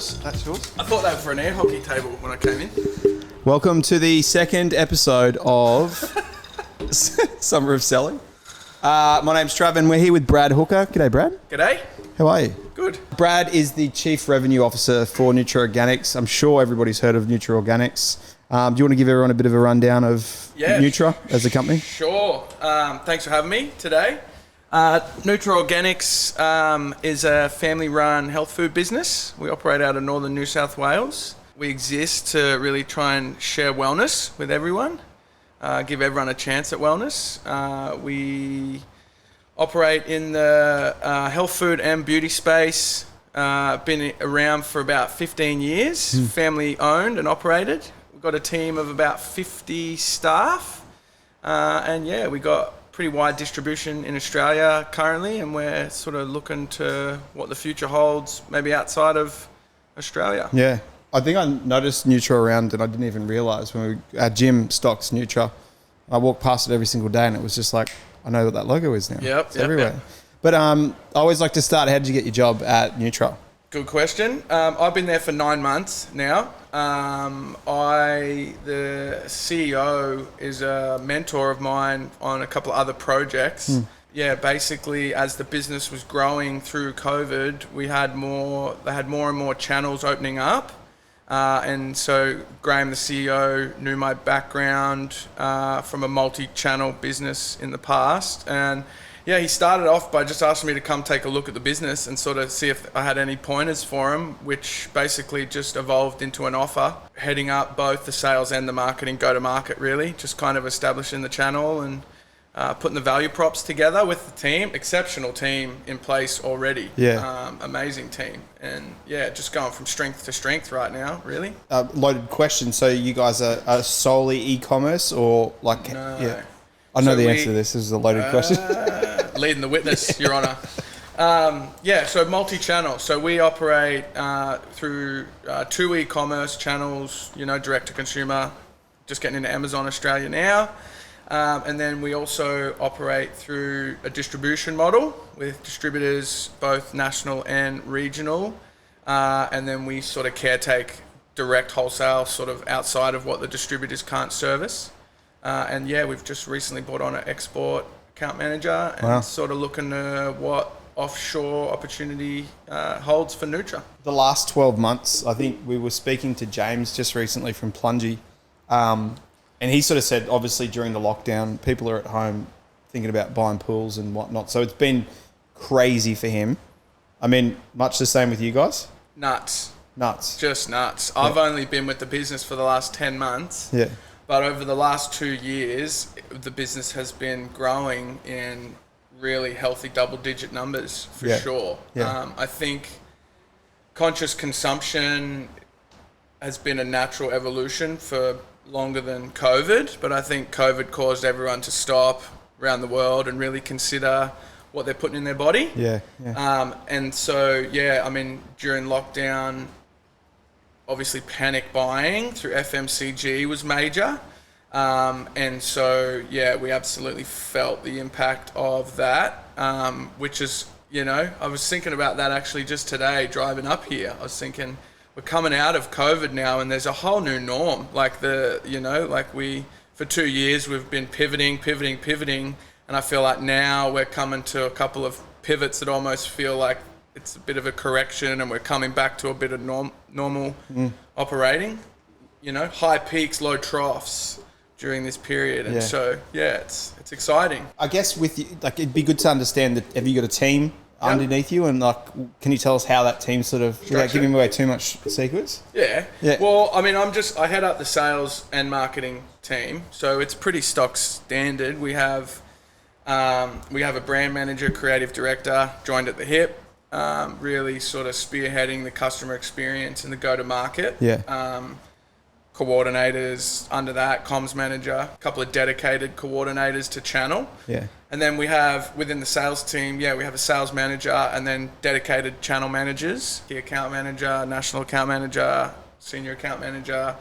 yours? That's yours? I thought they were for an air hockey table when I came in. Welcome to the second episode of Summer of Selling. My name's Trav and we're here with Brad Hooker. G'day, Brad. G'day. How are you? Good. Brad is the Chief Revenue Officer for Nutra Organics. I'm sure everybody's heard of Nutra Organics. Do you want to give everyone a bit of a rundown of Nutra as a company? Sure. Thanks for having me today. Nutra Organics is a family-run health food business. We operate out of northern New South Wales. We exist to really try and share wellness with everyone, give everyone a chance at wellness. We operate in the health food and beauty space. Been around for about 15 years, family owned and operated. We've got a team of about 50 staff. And we got pretty wide distribution in Australia currently, and we're sort of looking to what the future holds, maybe outside of Australia. Yeah. I think I noticed Nutra around and I didn't even realise when our gym stocks Nutra. I walk past it every single day and it was just like, I know what that logo is now. Yep. It's everywhere. Yep. But I always like to start, how did you get your job at Nutra? Good question. I've been there for 9 months now. The CEO is a mentor of mine on a couple of other projects. Yeah, basically as the business was growing through COVID, they had more and more channels opening up. And so Graham, the CEO, knew my background from a multi-channel business in the past. And yeah, he started off by just asking me to come take a look at the business and sort of see if I had any pointers for him, which basically just evolved into an offer, heading up both the sales and the marketing, go-to-market really, just kind of establishing the channel and putting the value props together with the team. Exceptional team in place already. Yeah. Amazing team. And yeah, just going from strength to strength right now, really. Loaded question. So you guys are solely e-commerce or like... No. Yeah. I know the answer to this. This is a loaded question. Leading the witness, Your Honour. So multi-channel. So we operate through 2 e-commerce channels, direct to consumer, just getting into Amazon Australia now. And then we also operate through a distribution model with distributors, both national and regional. And then we sort of caretake direct wholesale sort of outside of what the distributors can't service. We've just recently brought on an export account manager and sort of looking at what offshore opportunity holds for Nutra. The last 12 months, I think we were speaking to James just recently from Plungy, and he sort of said, obviously during the lockdown, people are at home thinking about buying pools and whatnot. So it's been crazy for him. I mean, much the same with you guys? Nuts. Just nuts. Yeah. I've only been with the business for the last 10 months. Yeah. But over the last 2 years, the business has been growing in really healthy double-digit numbers for sure. Yeah. I think conscious consumption has been a natural evolution for longer than COVID, but I think COVID caused everyone to stop around the world and really consider what they're putting in their body. Yeah. During lockdown, obviously panic buying through FMCG was major. We absolutely felt the impact of that, which is, I was thinking about that actually just today driving up here. I was thinking we're coming out of COVID now and there's a whole new norm. For 2 years we've been pivoting. And I feel like now we're coming to a couple of pivots that almost feel like it's a bit of a correction and we're coming back to a bit of normal operating, high peaks, low troughs during this period. And it's exciting. I guess with you, it'd be good to understand that, have you got a team underneath you? And can you tell us how that team sort of, without giving away too much secrets? Yeah. Well, I head up the sales and marketing team. So it's pretty stock standard. We have a brand manager, creative director, joined at the hip. Really sort of spearheading the customer experience and the go-to-market. Coordinators under that, comms manager, a couple of dedicated coordinators to channel. And then we have, within the sales team, we have a sales manager and then dedicated channel managers, key account manager, national account manager, senior account manager.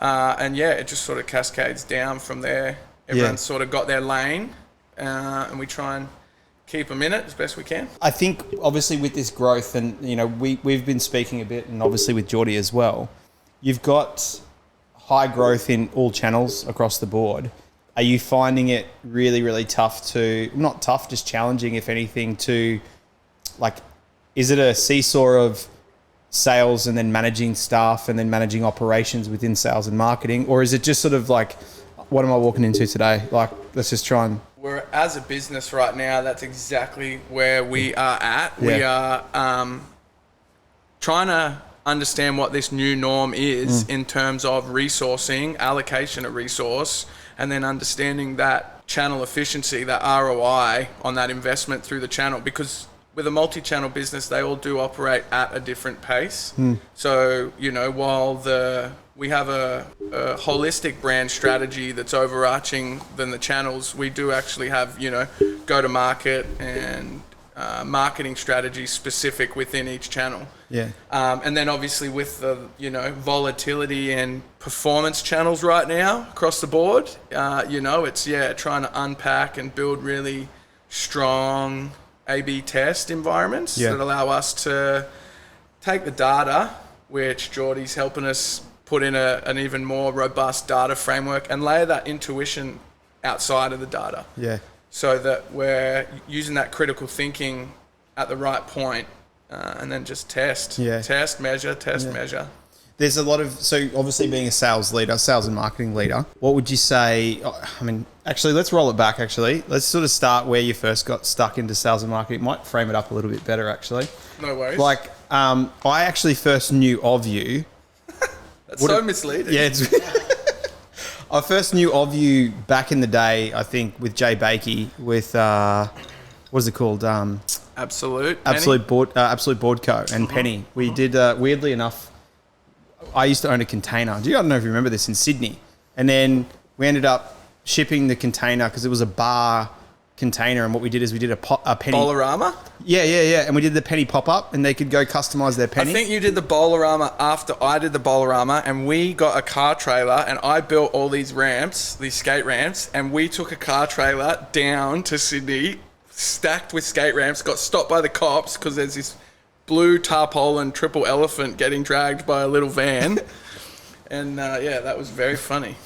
It just sort of cascades down from there. Everyone's sort of got their lane and we try and keep them in it as best we can. I think obviously with this growth, and we've been speaking a bit, and obviously with Geordie as well, you've got high growth in all channels across the board. Are you finding it really, really tough not tough, just challenging, if anything, to is it a seesaw of sales and then managing staff and then managing operations within sales and marketing? Or is it just sort of what am I walking into today? Let's just try and... We're, as a business right now, that's exactly where we are at. Yeah. We are trying to understand what this new norm is in terms of resourcing, allocation of resource, and then understanding that channel efficiency, that ROI on that investment through the channel. Because with a multi-channel business, they all do operate at a different pace. So, while we have a holistic brand strategy that's overarching than the channels, we do actually have, go-to-market and marketing strategies specific within each channel. Yeah. And then obviously with the, volatility and performance channels right now across the board, it's, trying to unpack and build really strong A/B test environments that allow us to take the data, which Geordie's helping us put in an even more robust data framework, and layer that intuition outside of the data. Yeah. So that we're using that critical thinking at the right point, and then just test. Yeah. Test, measure, measure. There's a lot of, so obviously being a sales and marketing leader, what would you say, actually, let's roll it back, actually. Let's sort of start where you first got stuck into sales and marketing. Might frame it up a little bit better, actually. No worries. I actually first knew of you. That's so misleading. Yeah, I first knew of you back in the day, I think, with Jay Bakey, with, what is it called? Absolute Board Co. and Penny. We did, weirdly enough, I used to own a container. I don't know if you remember this, in Sydney. And then we ended up shipping the container because it was a bar container. And what we did is we did a penny. Bollarama? Yeah. And we did the penny pop-up, and they could go customise their penny. I think you did the Bollarama after I did the Bollarama, and we got a car trailer, and I built all these ramps, these skate ramps, and we took a car trailer down to Sydney, stacked with skate ramps, got stopped by the cops because there's this blue tarpaulin triple elephant getting dragged by a little van. And that was very funny,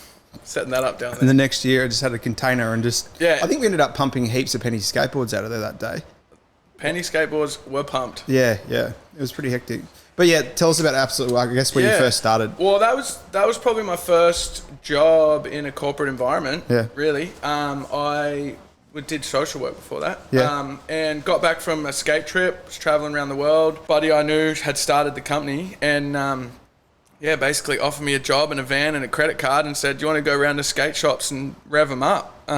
setting that up down there. And the next year I just had a container and I think we ended up pumping heaps of penny skateboards out of there that day. Penny skateboards were pumped. Yeah. It was pretty hectic. But yeah, tell us about Absolute, I guess, where you first started. Well, that was probably my first job in a corporate environment, really. I did social work before that, and got back from a skate trip, was traveling around the world. Buddy I knew had started the company, and basically offered me a job and a van and a credit card, and said, do you want to go around to skate shops and rev them up?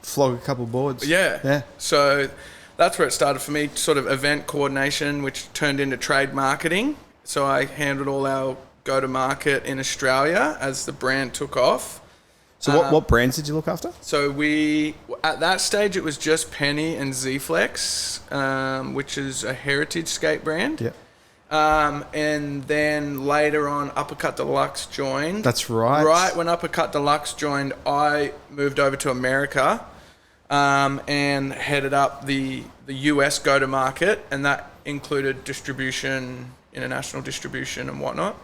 Flog a couple boards. Yeah. So that's where it started for me, sort of event coordination, which turned into trade marketing. So I handled all our go-to-market in Australia as the brand took off. So what brands did you look after? So at that stage, it was just Penny and Z-Flex, which is a heritage skate brand. Yeah. And then later on, Uppercut Deluxe joined. That's right. Right when Uppercut Deluxe joined, I moved over to America, and headed up the US go-to-market, and that included distribution, international distribution and whatnot.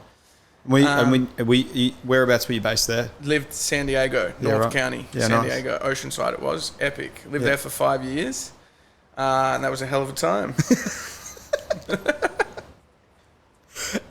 Whereabouts were you based there? Lived San Diego, North County, San Diego, Oceanside. It was epic. Lived there for 5 years, and that was a hell of a time.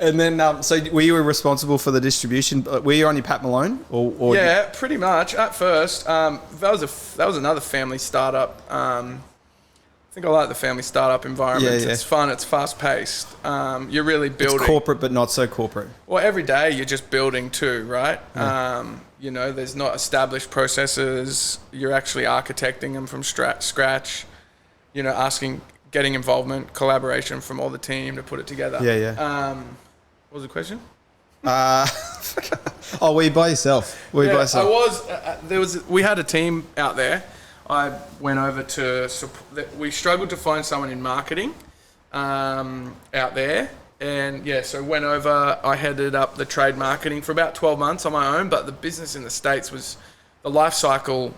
And then, so were you responsible for the distribution? Were you on your Pat Malone? Or yeah, pretty much. At first, that was another family startup. I think I like the family startup environment. Yeah. It's fun. It's fast paced. You're really building. It's corporate, but not so corporate. Well, every day you're just building too, right? Yeah. There's not established processes. You're actually architecting them from scratch. Getting involvement, collaboration from all the team to put it together. Yeah. What was the question? Were you by yourself? I was. We had a team out there. I went over to support. We struggled to find someone in marketing out there. And so went over. I headed up the trade marketing for about 12 months on my own. But the business in the States the life cycle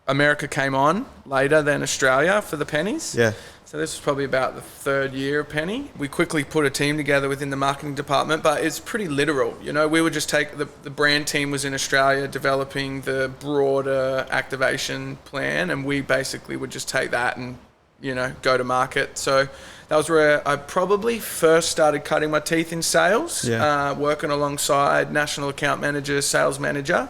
America came on later than Australia for the pennies. Yeah. So this was probably about the third year of Penny. We quickly put a team together within the marketing department, but it's pretty literal. You know, we would just take the brand team was in Australia developing the broader activation plan, and we basically would just take that and, you know, go to market. So that was where I probably first started cutting my teeth in sales, working alongside national account manager, sales manager.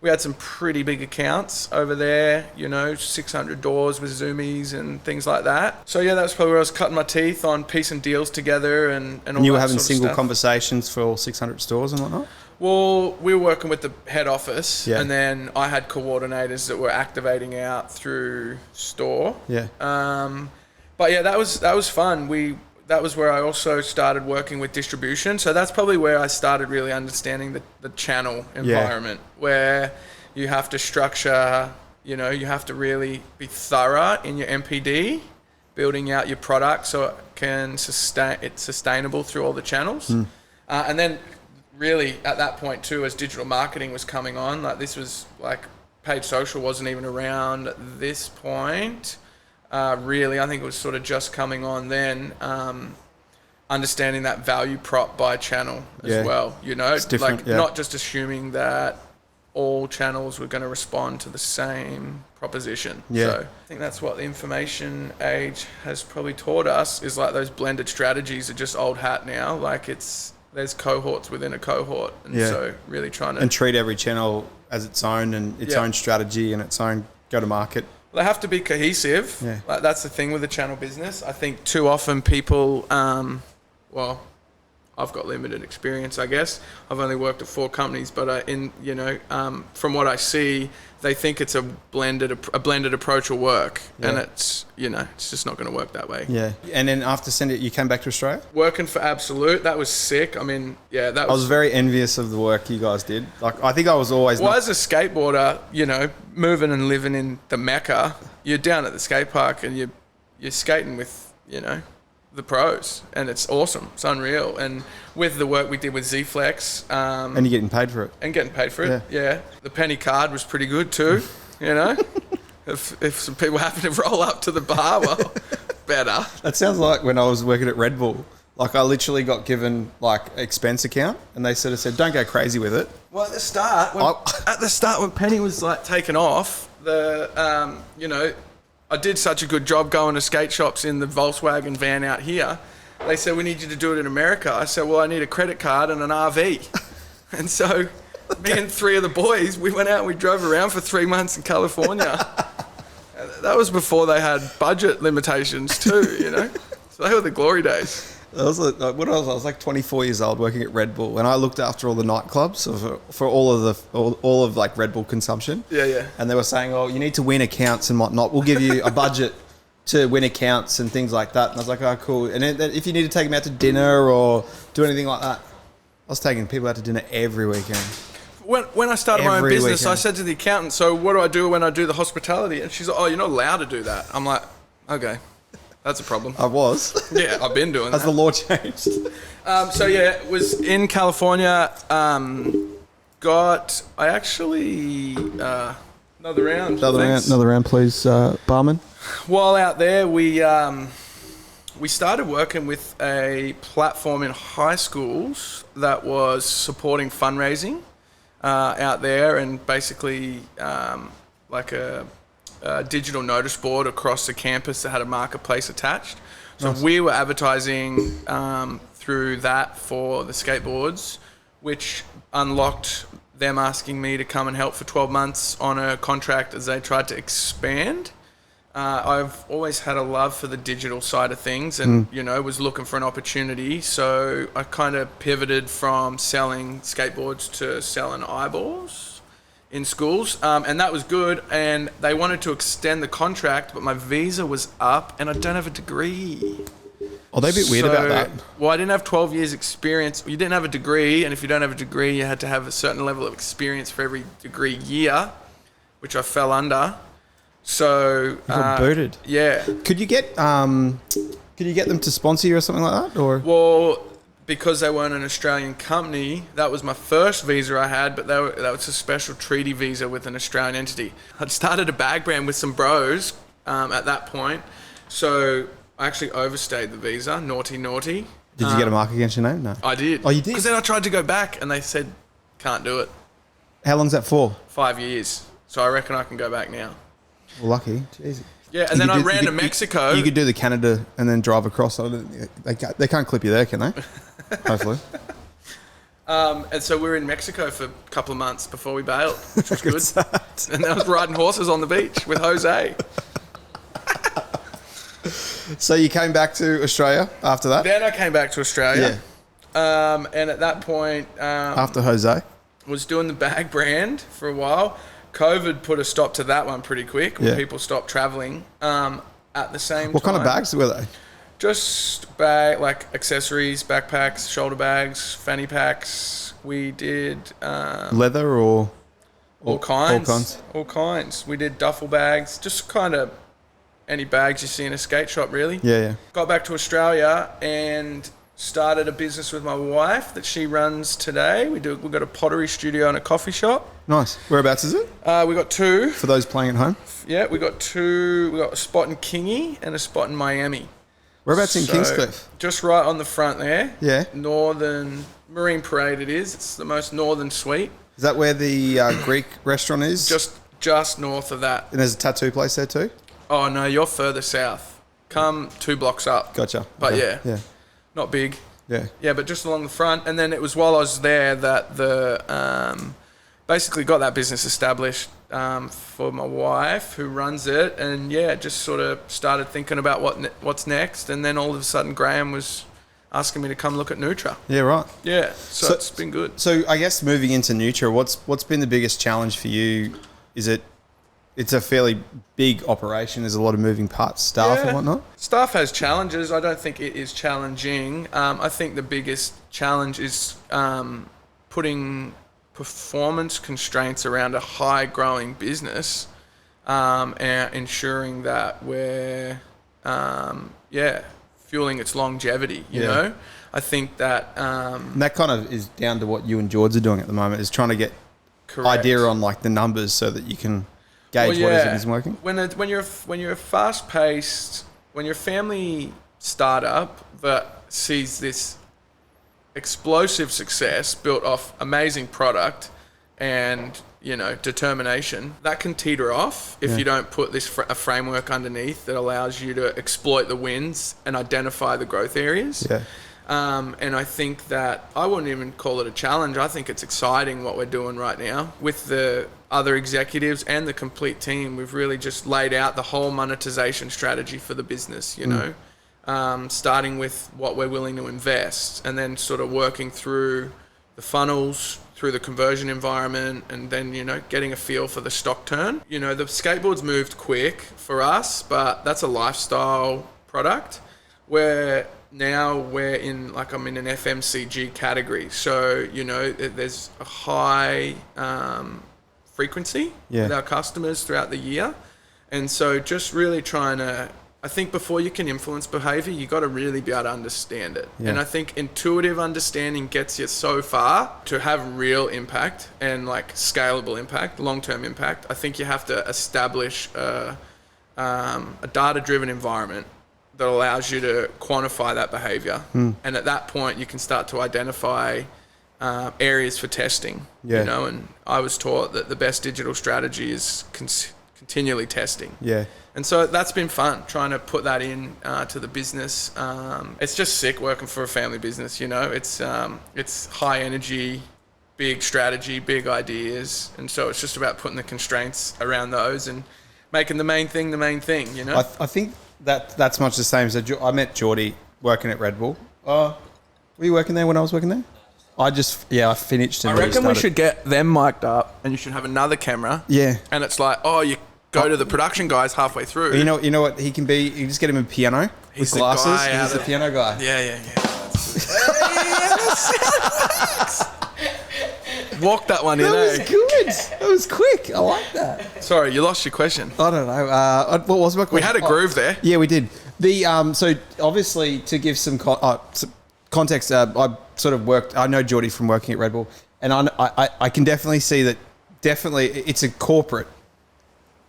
We had some pretty big accounts over there, you know, 600 doors with Zoomies and things like that. So yeah, that's probably where I was cutting my teeth on piecing deals together and all that. And you were having sort of single stuff. conversations for all 600 stores and whatnot? Well, we were working with the head office, Yeah. and then I had coordinators that were activating out through store. Yeah. But yeah, that was fun. That was where I also started working with distribution. So that's probably where I started really understanding the channel environment, where you have to structure, you know, you have to really be thorough in your MPD, building out your product so it can it's sustainable through all the channels. And then really at that point too, as digital marketing was coming on, like this was like paid social wasn't even around at this point. Really, I think it was sort of just coming on then, understanding that value prop by channel as well, you know, like not just assuming that all channels were going to respond to the same proposition. So I think that's what the information age has probably taught us, is like those blended strategies are just old hat now. Like there's cohorts within a cohort. And so really trying to... And treat every channel as its own and its own strategy and its own go-to-market. They have to be cohesive. Yeah. Like that's the thing with the channel business. I think too often people, well, I've got limited experience, I guess. I've only worked at 4 companies, but from what I see, they think it's a blended approach will work, and it's, you know, it's just not going to work that way. Yeah. And then after sending it, you came back to Australia? Working for Absolute, that was sick. I mean, I was very envious of the work you guys did. Like, I think I was always... Well, as a skateboarder, you know, moving and living in the Mecca, you're down at the skate park and you're skating with, you know, the pros, and it's awesome. It's unreal. And with the work we did with Z-Flex... and you're getting paid for it. And getting paid for it, The penny card was pretty good too, you know. If some people happen to roll up to the bar, well, better. That sounds like when I was working at Red Bull. Like, I literally got given, like, expense account, and they sort of said, don't go crazy with it. Well, at the start, when Penny was, like, taken off, you know... I did such a good job going to skate shops in the Volkswagen van out here. They said, we need you to do it in America. I said, well, I need a credit card and an RV. And so me and 3 of the boys, we went out and we drove around for 3 months in California. That was before they had budget limitations too, you know. So they were the glory days. I was like 24 years old working at Red Bull, and I looked after all the nightclubs for all of like Red Bull consumption. Yeah. And they were saying, "Oh, you need to win accounts and whatnot. We'll give you a budget to win accounts and things like that." And I was like, "Oh, cool." And then if you need to take them out to dinner or do anything like that, I was taking people out to dinner every weekend. When I started my own business, weekend. I said to the accountant, "So what do I do when I do the hospitality?" And she's like, "Oh, you're not allowed to do that." I'm like, "Okay." That's a problem. I was. Yeah, I've been doing that. Has the law changed? It was in California. I actually another round. Another round, please, barman. While out there, we started working with a platform in high schools that was supporting fundraising out there, and basically like a digital notice board across the campus that had a marketplace attached. So we were advertising through that for the skateboards, which unlocked them asking me to come and help for 12 months on a contract as they tried to expand. I've always had a love for the digital side of things and, you know, was looking for an opportunity. So I kind of pivoted from selling skateboards to selling eyeballs in schools, and that was good, and they wanted to extend the contract, but my visa was up and I don't have a degree. Oh, they're a bit weird about that. Well, I didn't have 12 years experience. You didn't have a degree, and if you don't have a degree, you had to have a certain level of experience for every degree year, which I fell under. So you got booted. Yeah. Could you get them to sponsor you or something like that? Or well, because they weren't an Australian company, that was my first visa I had, but that was a special treaty visa with an Australian entity. I'd started a bag brand with some bros at that point, so I actually overstayed the visa. Naughty. Did you get a mark against your name? No. I did. Oh, you did? Because then I tried to go back and they said, can't do it. How long's that for? 5 years. So I reckon I can go back now. Well, lucky. Jeez. Yeah, and then I ran to Mexico. You could do the Canada and then drive across. They can't clip you there, can they? Hopefully. And so we were in Mexico for a couple of months before we bailed, which was good. And I was riding horses on the beach with Jose. So you came back to Australia after that? Then I came back to Australia. Yeah. And at that point... after Jose? Was doing the bag brand for a while. COVID put a stop to that one pretty quick when people stopped traveling. At the same time... What kind of bags were they? Just like accessories, backpacks, shoulder bags, fanny packs. We did... leather or... All kinds. All kinds. We did duffel bags, just kind of any bags you see in a skate shop, really. Yeah. Got back to Australia and started a business with my wife that she runs today. We've got a pottery studio and a coffee shop. Nice. Whereabouts is it? We got two. For those playing at home? Yeah, we got two. We got a spot in Kingy and a spot in Miami. Whereabouts in Kingscliff? Just right on the front there. Yeah. Northern Marine Parade it is. It's the most northern suite. Is that where the Greek restaurant is? Just north of that. And there's a tattoo place there too? Oh, no, you're further south. Come 2 blocks up. Gotcha. But okay. yeah, not big. Yeah. Yeah, but just along the front. And then it was while I was there that basically got that business established for my wife who runs it. And yeah, just sort of started thinking about what's next. And then all of a sudden Graham was asking me to come look at Nutra. Yeah, right. Yeah, so it's been good. So I guess moving into Nutra, what's been the biggest challenge for you? It's a fairly big operation. There's a lot of moving parts, staff and whatnot. Staff has challenges. I don't think it is challenging. I think the biggest challenge is putting performance constraints around a high-growing business and ensuring that we're, fueling its longevity, you know? I think that... and that kind of is down to what you and George are doing at the moment, is trying to get idea on like the numbers so that you can... gauge what isn't working. When you're fast paced, when you're a family startup that sees this explosive success built off amazing product and determination, that can teeter off if you don't put this a framework underneath that allows you to exploit the wins and identify the growth areas. Yeah. And I think that I wouldn't even call it a challenge. I think it's exciting what we're doing right now with the other executives and the complete team. We've really just laid out the whole monetization strategy for the business, starting with what we're willing to invest and then sort of working through the funnels, through the conversion environment, and then, getting a feel for the stock turn. The skateboards moved quick for us, but that's a lifestyle product where now we're in, I'm in an FMCG category. So, there's a high frequency with our customers throughout the year. And so just really trying to, I think before you can influence behavior, you got to really be able to understand it. Yeah. And I think intuitive understanding gets you so far. To have real impact and scalable impact, long-term impact, I think you have to establish a data-driven environment that allows you to quantify that behavior. And at that point, you can start to identify areas for testing. And I was taught that the best digital strategy is continually testing. Yeah. And so that's been fun, trying to put that in to the business. It's just sick working for a family business, It's high energy, big strategy, big ideas. And so it's just about putting the constraints around those and making the main thing, I think that's much the same. So I met Geordie working at Red Bull. Were you working there when I was working there? I finished. And I reckon we should get them mic'd up, and you should have another camera. Yeah. And it's you go to the production guys halfway through. You know what he can be? You just get him a piano with glasses. He's the piano guy. Yeah. Walk that one in. That was good. That was quick. I like that. Sorry, you lost your question. I don't know. What was my question? We had a groove there. Yeah, we did. So obviously to give some context, I sort of worked, I know Geordie from working at Red Bull, and I can definitely see that it's a corporate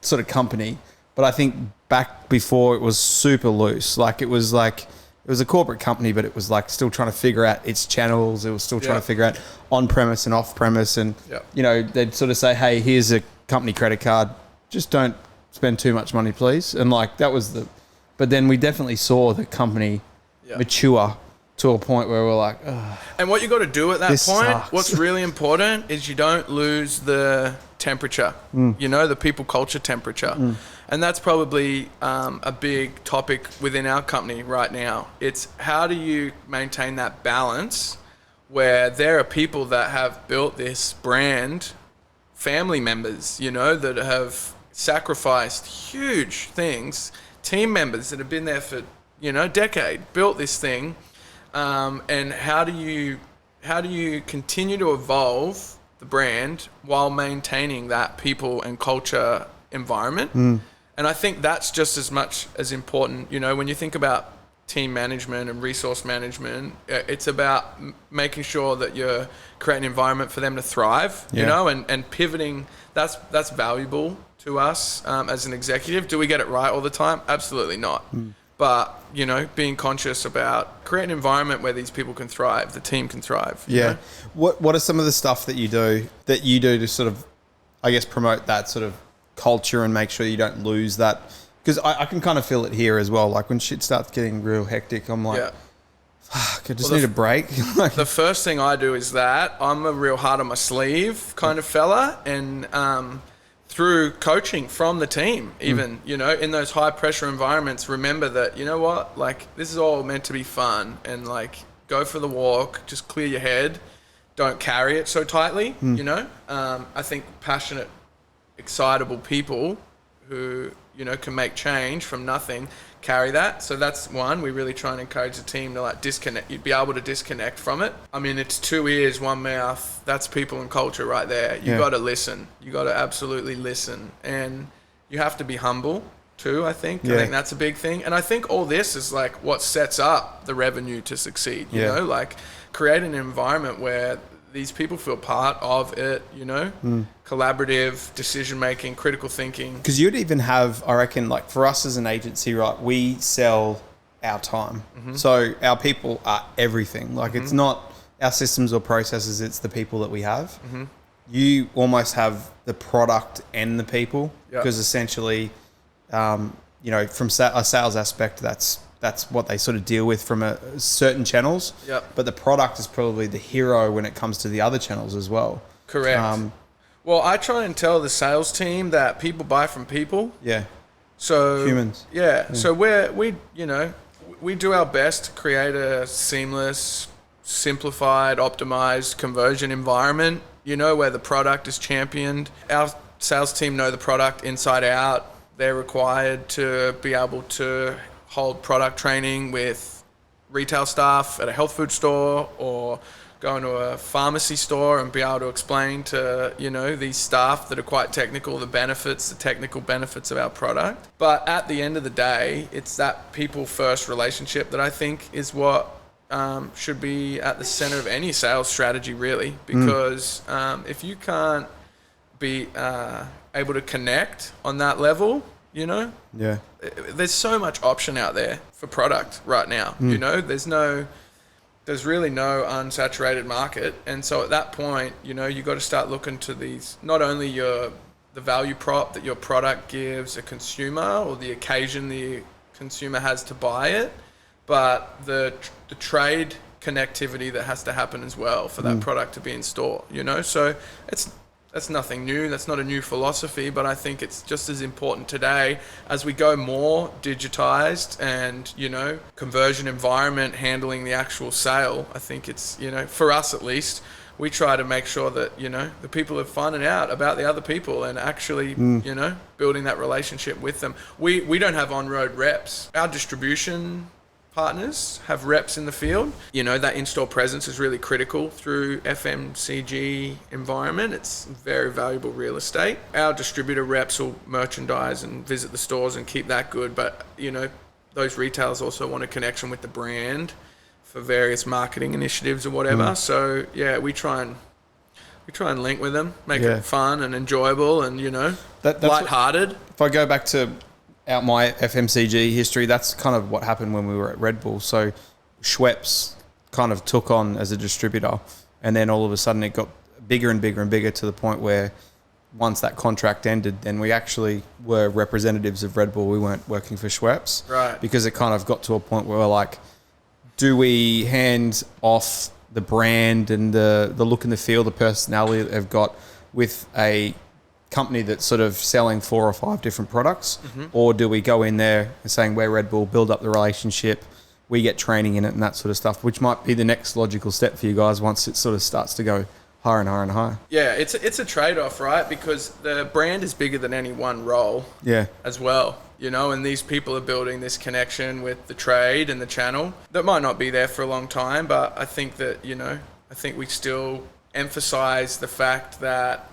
sort of company, but I think back before it was super loose. It was a corporate company, but it was still trying to figure out its channels. It was still trying to figure out on-premise and off-premise. And, they'd sort of say, hey, here's a company credit card. Just don't spend too much money, please. And that was but then we definitely saw the company mature to a point where we're like, ugh. And what you got to do at that point, sucks. what's really important is you don't lose the temperature, the people culture temperature. And that's probably a big topic within our company right now. It's how do you maintain that balance where there are people that have built this brand, family members, that have sacrificed huge things, team members that have been there for, a decade, built this thing. And how do you continue to evolve the brand while maintaining that people and culture environment? And I think that's just as much as important. When you think about team management and resource management, it's about making sure that you're creating an environment for them to thrive, and pivoting. That's valuable to us as an executive. Do we get it right all the time? Absolutely not. But, being conscious about creating an environment where these people can thrive, the team can thrive. You know? What are some of the stuff that you do to sort of, I guess, promote that sort of culture and make sure you don't lose that? Because I can kind of feel it here as well. When shit starts getting real hectic, I'm like, fuck, I just need a break. The first thing I do is that I'm a real heart on my sleeve kind of fella. And through coaching from the team, even, in those high pressure environments, remember that, this is all meant to be fun, and go for the walk, just clear your head, don't carry it so tightly, I think passionate, excitable people who, can make change from nothing, carry that. So that's one. We really try and encourage the team to disconnect. You'd be able to disconnect from it. I mean, it's 2 ears, 1 mouth. That's people and culture right there. You got to listen. You got to absolutely listen. And you have to be humble too, I think. I think that's a big thing. And I think all this is what sets up the revenue to succeed, you know, create an environment where these people feel part of it, collaborative decision-making, critical thinking. Because you'd even have, I reckon, for us as an agency, right, we sell our time. So our people are everything. It's not our systems or processes, it's the people that we have. You almost have the product and the people, because essentially, from a sales aspect, that's what they sort of deal with from certain channels. But the product is probably the hero when it comes to the other channels as well. Correct. Well, I try and tell the sales team that people buy from people. So humans. So we do our best to create a seamless, simplified, optimized conversion environment, where the product is championed. Our sales team know the product inside out. They're required to be able to hold product training with retail staff at a health food store or go into a pharmacy store and be able to explain to, these staff that are quite technical, the technical benefits of our product. But at the end of the day, it's that people first relationship that I think is what should be at the center of any sales strategy, really, because if you can't be able to connect on that level, there's so much option out there for product right now. There's really no unsaturated market. And so at that point, you got to start looking to these, not only the value prop that your product gives a consumer or the occasion the consumer has to buy it, but the trade connectivity that has to happen as well for that product to be in store, So that's nothing new. That's not a new philosophy, but I think it's just as important today as we go more digitized and, conversion environment handling the actual sale. I think it's, for us at least, we try to make sure that, the people are finding out about the other people and actually, building that relationship with them. We don't have on-road reps. Our distribution partners have reps in the field. That in-store presence is really critical through FMCG environment. It's very valuable real estate. Our distributor reps will merchandise and visit the stores and keep that good. But, those retailers also want a connection with the brand for various marketing initiatives or whatever. So yeah, we try and link with them, make it fun and enjoyable, and that's lighthearted. If I go back to my FMCG history, that's kind of what happened when we were at Red Bull. So Schweppes kind of took on as a distributor, and then all of a sudden it got bigger and bigger and bigger to the point where once that contract ended, then we actually were representatives of Red Bull. We weren't working for Schweppes. Right. Because it kind of got to a point where we're like, do we hand off the brand and the look and the feel, the personality that they've got with a company that's sort of selling 4 or 5 different products? Or do we go in there and saying we're Red Bull, build up the relationship, we get training in it and that sort of stuff, which might be the next logical step for you guys once it sort of starts to go higher and higher and higher. Yeah, it's a trade-off, right? Because the brand is bigger than any one role as well, and these people are building this connection with the trade and the channel that might not be there for a long time, but I think that, I think we still emphasize the fact that,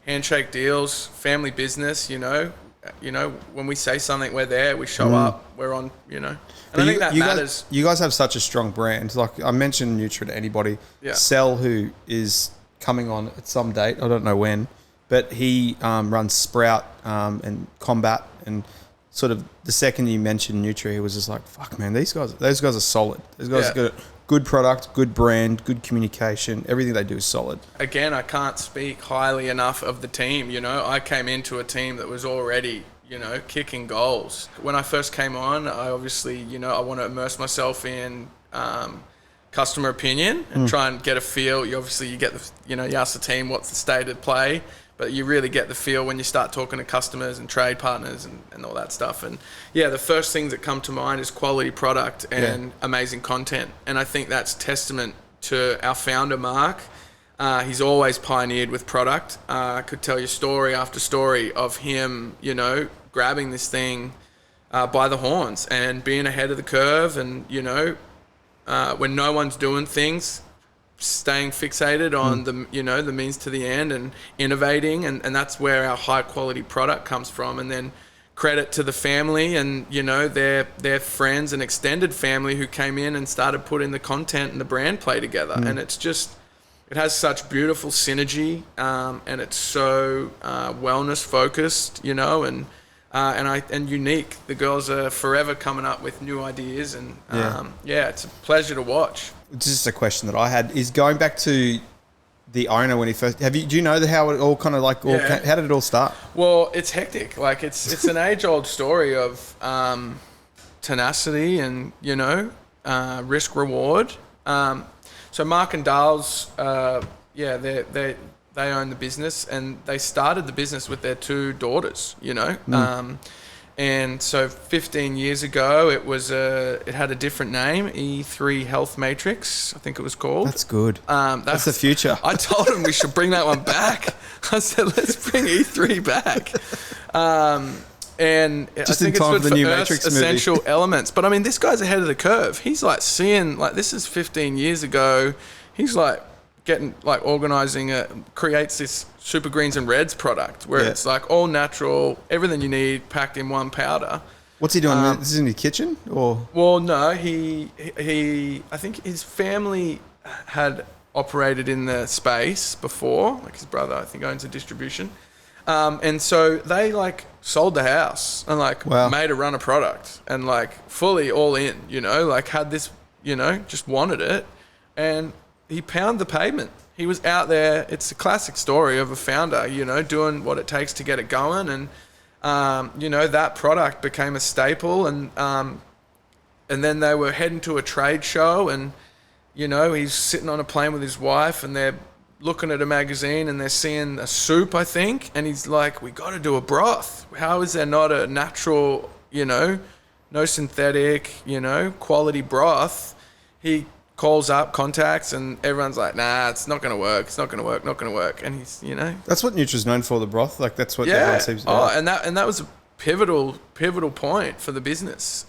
handshake deals, family business, when we say something, we're there, we show up, we're on, and I think that matters. You guys have such a strong brand. Like I mentioned Nutra to anybody. Yeah. Sel, who is coming on at some date, I don't know when, but he runs Sprout and Combat, and sort of the second you mentioned Nutra, he was just like, fuck man, those guys are solid. Those guys are good product, good brand, good communication. Everything they do is solid. Again, I can't speak highly enough of the team. I came into a team that was already, kicking goals. When I first came on, I obviously, I want to immerse myself in customer opinion and try and get a feel. You get the, you ask the team what's the state of play, but you really get the feel when you start talking to customers and trade partners and all that stuff. And yeah, the first things that come to mind is quality product and amazing content. And I think that's testament to our founder, Mark. He's always pioneered with product. I could tell you story after story of him, grabbing this thing by the horns and being ahead of the curve, and, when no one's doing things, staying fixated on the means to the end and innovating, and that's where our high quality product comes from. And then credit to the family and their friends and extended family who came in and started putting the content and the brand play together. And it's just, it has such beautiful synergy, and it's so wellness focused, and unique. The girls are forever coming up with new ideas, and it's a pleasure to watch. Just a question that I had is going back to the owner when he first. Do you know how it all kind of like? How did it all start? Well, it's hectic. Like it's an age-old story of tenacity and risk reward. So Mark and Dales, they own the business, and they started the business with their 2 daughters. And so 15 years ago, it had a different name, E3 Health Matrix, I think it was called. That's good. That's the future. I told him we should bring that one back. I said, let's bring E3 back. And just I think in time it's for the new Matrix movie. Essential elements. But I mean, this guy's ahead of the curve. He's like seeing, like, this is 15 years ago. He's like getting, like, organizing creates this Super Greens and Reds product where it's like all natural, everything you need packed in one powder. What's he doing? This is in his kitchen, or? Well, no, he I think his family had operated in the space before. Like, his brother, I think, owns a distribution. And so they like sold the house and made a run of product and like fully all in, like had this, just wanted it, and he pounded the pavement. He was out there. It's a classic story of a founder, doing what it takes to get it going. And, that product became a staple, and then they were heading to a trade show, and, he's sitting on a plane with his wife, and they're looking at a magazine and they're seeing a soup, I think, and he's like, we got to do a broth. How is there not a natural, no synthetic, quality broth? He calls up, contacts, and everyone's like, nah, it's not going to work. It's not going to work, not going to work. And he's, That's what Nutra's known for, the broth. Like, that's what everyone seems to do. Oh, and that was a pivotal point for the business.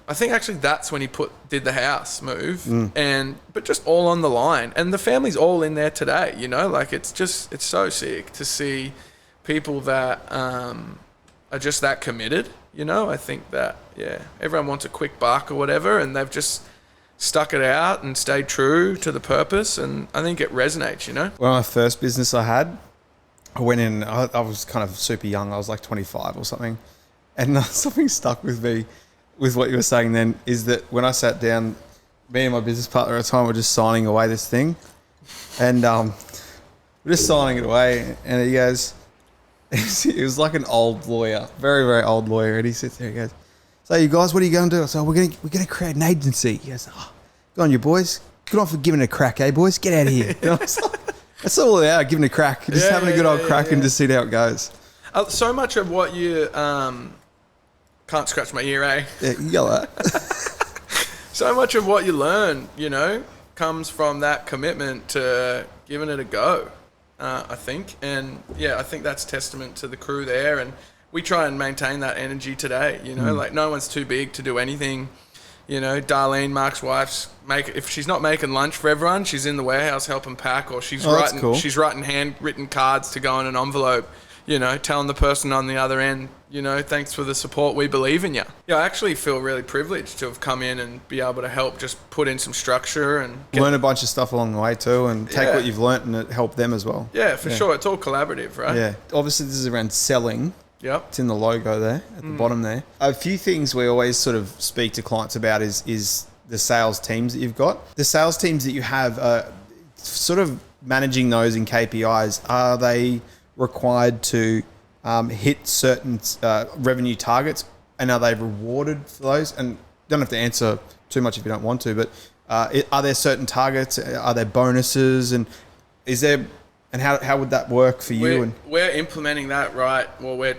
I think actually that's when he did the house move, but just all on the line, and the family's all in there today. Like, it's so sick to see people that are just that committed. I think that everyone wants a quick buck or whatever, and they've just stuck it out and stayed true to the purpose, and I think it resonates, you know? Well, my first business I had, I went in, I was kind of super young. I was like 25 or something. And something stuck with me with what you were saying then is that when I sat down, me and my business partner at the time were just signing away this thing. And we're just signing it away. And he goes, he was like an old lawyer, very, very old lawyer. And he sits there, he goes, so you guys, what are you going to do? I said, we're going to create an agency. He goes, oh, go on you boys. Good on for giving it a crack, eh boys? Get out of here. You know, that's all about, giving it a crack. Just having a good old crack and just see how it goes. So much of what you... can't scratch my ear, eh? Yeah, you got that. So much of what you learn, you know, comes from that commitment to giving it a go, I think. And, yeah, I think that's testament to the crew there. And we try and maintain that energy today, you know. Like, no one's too big to do anything. You know, Darlene, Mark's wife, if she's not making lunch for everyone, she's in the warehouse helping pack, or she's writing handwritten cards to go in an envelope, you know, telling the person on the other end, you know, thanks for the support, we believe in you. Yeah, I actually feel really privileged to have come in and be able to help just put in some structure and... learn a bunch of stuff along the way too, and take what you've learnt and help them as well. Yeah, for sure. It's all collaborative, right? Yeah. Obviously, this is around selling. Yep. It's in the logo there, at the bottom there. A few things we always sort of speak to clients about is the sales teams that you've got. The sales teams that you have, sort of managing those in KPIs, are they required to hit certain revenue targets, and are they rewarded for those? And you don't have to answer too much if you don't want to, but are there certain targets? Are there bonuses? And is there, and how would that work for you? We're implementing that right. Well, we're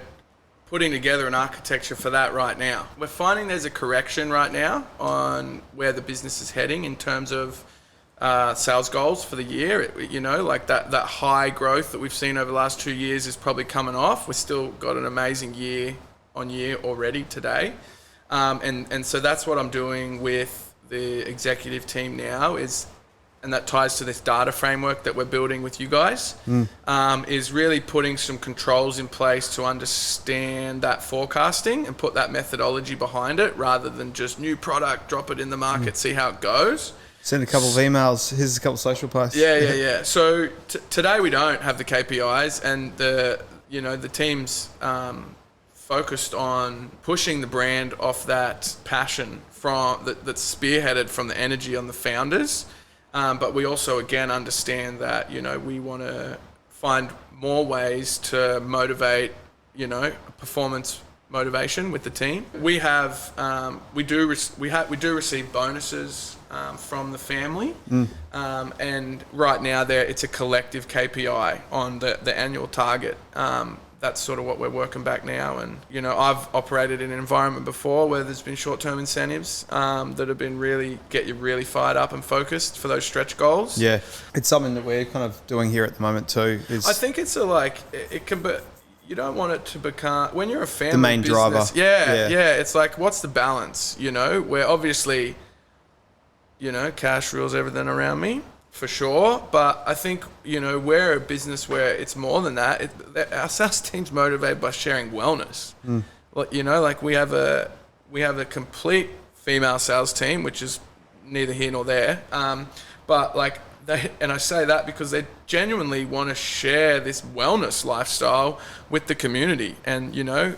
putting together an architecture for that right now. We're finding there's a correction right now on where the business is heading in terms of sales goals for the year. You know, like that high growth that we've seen over the last 2 years is probably coming off. We've still got an amazing year on year already today. And so that's what I'm doing with the executive team now and that ties to this data framework that we're building with you guys, is really putting some controls in place to understand that forecasting and put that methodology behind it, rather than just new product, drop it in the market, see how it goes. Send a couple of emails. Here's a couple of social posts. Yeah. So today we don't have the KPIs, and the team's focused on pushing the brand off that passion that's spearheaded from the energy on the founders. But we also, again, understand that, you know, we want to find more ways to motivate, you know, performance motivation with the team. We have, we do receive bonuses from the family, and right now it's a collective KPI on the annual target. That's sort of what we're working back now. And, you know, I've operated in an environment before where there's been short-term incentives that have been get you really fired up and focused for those stretch goals. Yeah. It's something that we're kind of doing here at the moment too. I think it's it can be, you don't want it to become, when you're a family the main business, driver. Yeah. It's like, what's the balance? You know, where obviously, you know, cash rules everything around me. For sure, but I think, you know, we're a business where it's more than that. Our sales team's motivated by sharing wellness. You know, like we have a complete female sales team, which is neither here nor there. But like and I say that because they genuinely want to share this wellness lifestyle with the community, and you know,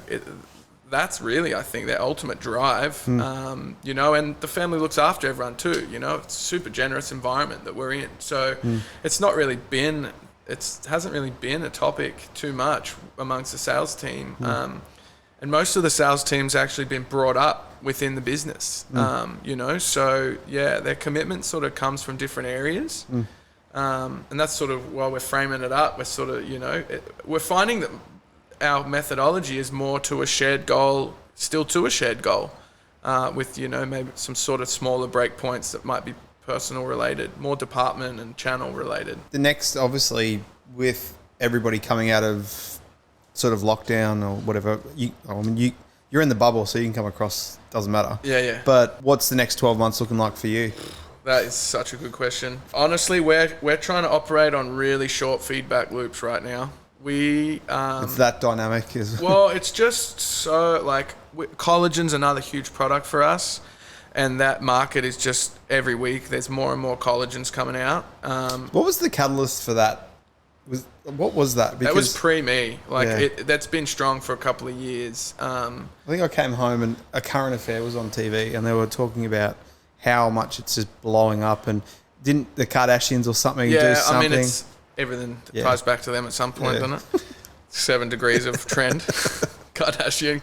that's really, I think, their ultimate drive. You know, and the family looks after everyone too. You know, it's a super generous environment that we're in. So it's not really been, hasn't really been a topic too much amongst the sales team. And most of the sales team's actually been brought up within the business. You know, so yeah, their commitment sort of comes from different areas. And that's sort of why we're framing it up. We're sort of, you know, we're finding that our methodology is more to a shared goal, with, you know, maybe some sort of smaller breakpoints that might be personal related, more department and channel related. The next, obviously, with everybody coming out of sort of lockdown or whatever, you're in the bubble, so you can come across, doesn't matter. Yeah. But what's the next 12 months looking like for you? That is such a good question. Honestly, we're trying to operate on really short feedback loops right now. It's that dynamic. Well, it's just so, like, collagen's another huge product for us, And that market is just every week. There's more and more collagens coming out. What was the catalyst for that? What was that? That was pre-me. Like Yeah. that's been strong for a couple of years. I think I came home and a current affair was on TV and they were talking about how much it's just blowing up, and didn't the Kardashians or something do something? I mean, it's everything that ties back to them at some point, doesn't it? 7 degrees of trend. Kardashian.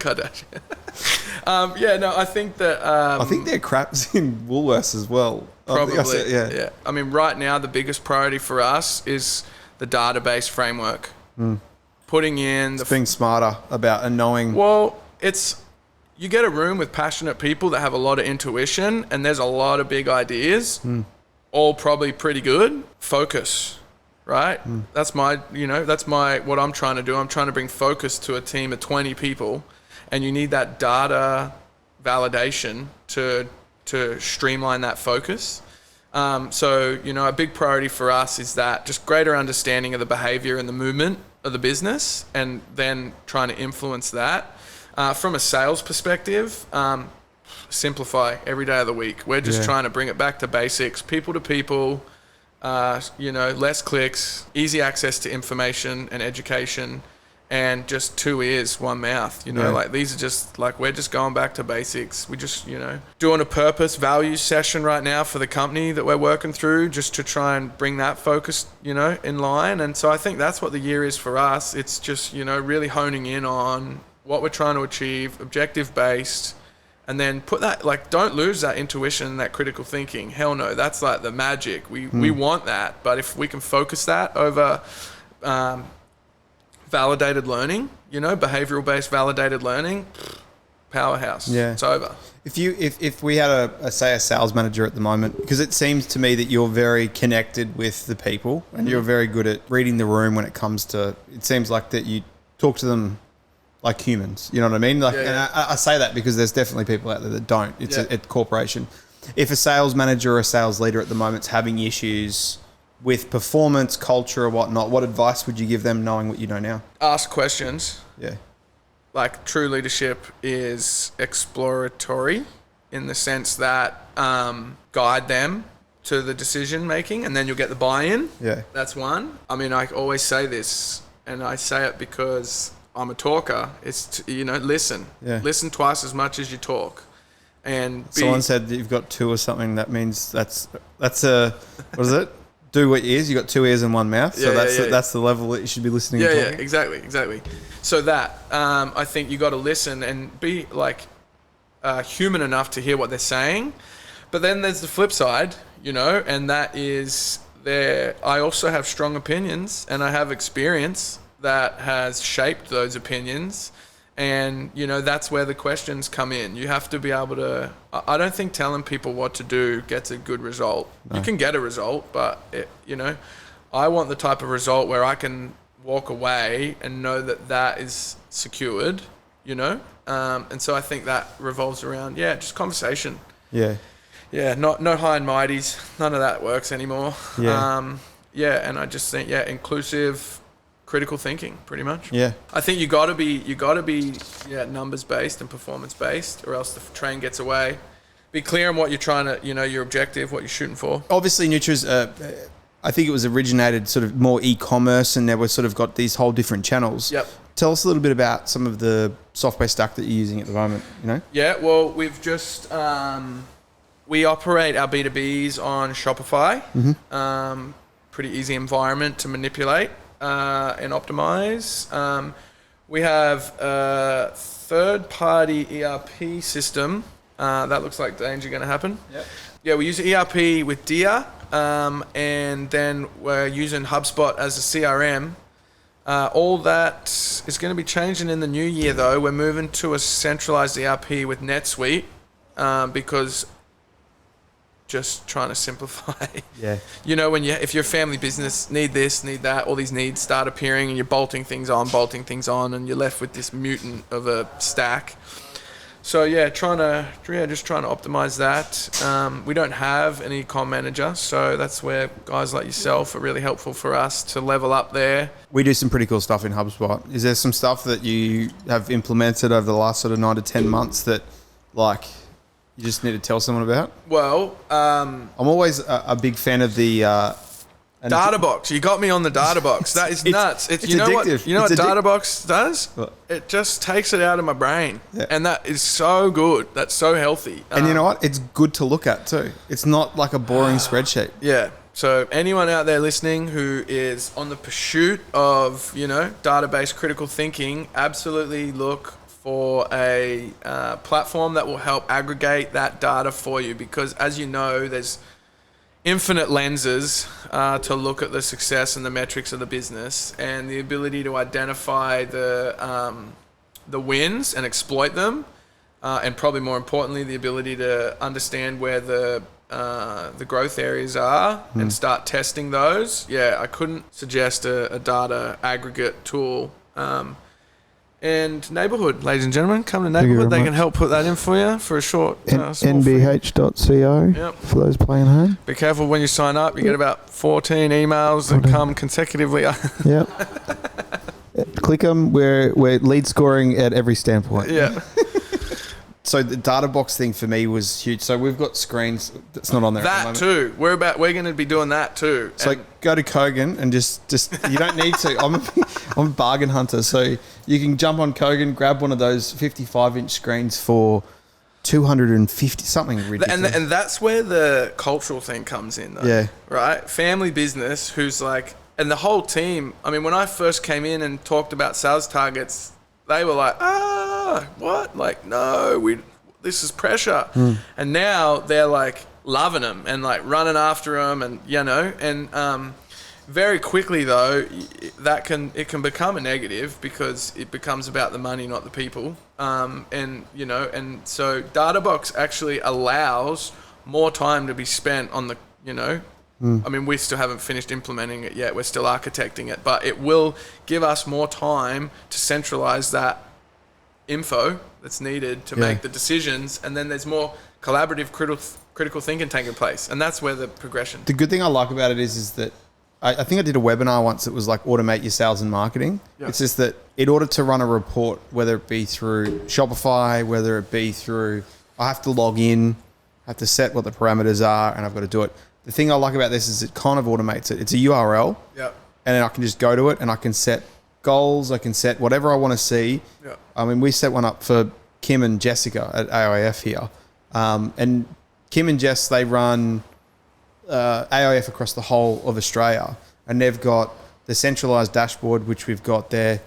I think that... I think their crap's in Woolworths as well. Probably, yeah. I mean, right now, the biggest priority for us is the database framework. Putting in... being smarter about and knowing... Well, you get a room with passionate people that have a lot of intuition, and there's a lot of big ideas, all probably pretty good. Focus, right? That's what I'm trying to do. I'm trying to bring focus to a team of 20 people, and you need that data validation to streamline that focus. So, a big priority for us is that just greater understanding of the behavior and the movement of the business, and then trying to influence that. From a sales perspective, simplify every day of the week. We're just trying to bring it back to basics, people to people, less clicks, easy access to information and education, and just 2 ears, 1 mouth. Like these are just like, we're just going back to basics. We just, doing a purpose values session right now for the company that we're working through, just to try and bring that focus, in line. And so I think that's what the year is for us. It's just, really honing in on what we're trying to achieve, objective based, and then put that, like, don't lose that intuition, that critical thinking. Hell no, that's like the magic. We want that, but if we can focus that over validated learning, behavioral based validated learning, powerhouse. Yeah, it's over. If we had a sales manager at the moment, because it seems to me that you're very connected with the people and you're very good at reading the room when it comes to, it seems like that you talk to them like humans, you know what I mean? Like, and I say that because there's definitely people out there that don't. It's a corporation. If a sales manager or a sales leader at the moment's having issues with performance, culture, or whatnot, what advice would you give them, knowing what you know now? Ask questions. Yeah. Like, true leadership is exploratory in the sense that guide them to the decision making, and then you'll get the buy-in. Yeah. That's one. I mean, I always say this, and I say it because I'm a talker. It's listen. Yeah. Listen twice as much as you talk. And someone said that you've got 2 or something. That means that's a what is it? Do what ears. You got 2 ears and 1 mouth. So that's the level that you should be listening. Yeah, exactly. So that I think you got to listen and be like human enough to hear what they're saying. But then there's the flip side, and that is I also have strong opinions, and I have experience that has shaped those opinions, and that's where the questions come in. You have to be able to. I don't think telling people what to do gets a good result. No. You can get a result, but I want the type of result where I can walk away and know that is secured. And so I think that revolves around just conversation. No high and mighties. None of that works anymore. And I just think inclusive, critical thinking, pretty much. I think you got to be numbers based and performance based, or else the train gets away. Be clear on what you're trying to, your objective, what you're shooting for. Obviously, Nutra's I think it was originated sort of more e-commerce, and now we've sort of got these whole different channels. Yep. Tell us a little bit about some of the software stack that you're using at the moment. Yeah, well, we've just we operate our B2Bs on Shopify. Pretty easy environment to manipulate and optimize. We have a third-party ERP system. That looks like danger going to happen. Yep. Yeah, we use ERP with Dia, and then we're using HubSpot as a CRM. All that is going to be changing in the new year, though. We're moving to a centralized ERP with NetSuite because just trying to simplify. Yeah. If you're a family business, need this, need that, all these needs start appearing, and you're bolting things on, and you're left with this mutant of a stack. So just trying to optimize that. We don't have an e-com manager, so that's where guys like yourself are really helpful for us to level up there. We do some pretty cool stuff in HubSpot. Is there some stuff that you have implemented over the last sort of 9 to 10 months that, like, you just need to tell someone about? Well, I'm always a big fan of the data box. You got me on the data box. That is nuts. It's you know addictive. what? You know what data box does? What? It just takes it out of my brain, Yeah. and that is so good. That's so healthy. And you know what? It's good to look at too. It's not like a boring spreadsheet. Yeah. So anyone out there listening who is on the pursuit of, database critical thinking, absolutely look for a platform that will help aggregate that data for you. Because as you know, there's infinite lenses to look at the success and the metrics of the business, and the ability to identify the wins and exploit them, and probably more importantly, the ability to understand where the growth areas are and start testing those. Yeah, I couldn't suggest a data aggregate tool. And Neighbourhood, ladies and gentlemen, come to Neighbourhood. They can help put that in for you for a short small fee. nbh.co Yep. for those playing home. Be careful when you sign up. You get about 14 emails that come consecutively. Yep. Click them. We're lead scoring at every standpoint. Yeah. So the data box thing for me was huge. So we've got screens that's not on there at the That moment. too. We're going to be doing that too. So And go to Kogan and just you don't need to. I'm a bargain hunter, so you can jump on Kogan, grab one of those 55-inch screens for 250 something ridiculous. and that's where the cultural thing comes in, though. Yeah. Right. Family business. Who's like, and the whole team. I mean, when I first came in and talked about sales targets, they were like, what? Like, no, this is pressure. And now they're like loving them and like running after them, and very quickly though, it can become a negative because it becomes about the money, not the people. And so Databox actually allows more time to be spent on the, I mean, we still haven't finished implementing it yet. We're still architecting it, but it will give us more time to centralize that info that's needed to make the decisions. And then there's more collaborative critical thinking taking place. And that's where the progression. The good thing I like about it is that I think I did a webinar once that was like automate your sales and marketing. Yeah. It's just that in order to run a report, whether it be through Shopify, whether it be through, I have to log in, I have to set what the parameters are, and I've got to do it. The thing I like about this is it kind of automates it. It's a URL, Yeah. and then I can just go to it and I can set goals. I can set whatever I want to see. Yeah. I mean, we set one up for Kim and Jessica at AIF here. And Kim and Jess, they run AIF across the whole of Australia. And they've got the centralized dashboard, which we've got there.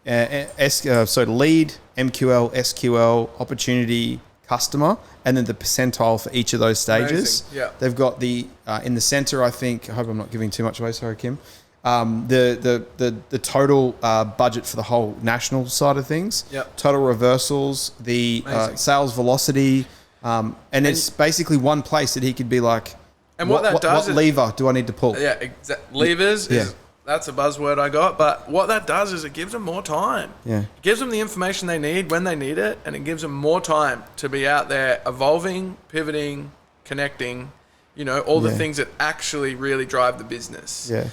So lead, MQL, SQL, opportunity, customer, and then the percentile for each of those stages. Amazing. Yeah. They've got the in the center, I think. I hope I'm not giving too much away. Sorry, Kim. The total budget for the whole national side of things. Yep. Total reversals, the sales velocity, and it's basically one place that he could be like. And what that does what is, lever do I need to pull? Yeah, levers. Yeah. That's a buzzword I got. But what that does is it gives them more time. Yeah. It gives them the information they need when they need it, and it gives them more time to be out there evolving, pivoting, connecting, all the things that actually really drive the business. Yeah.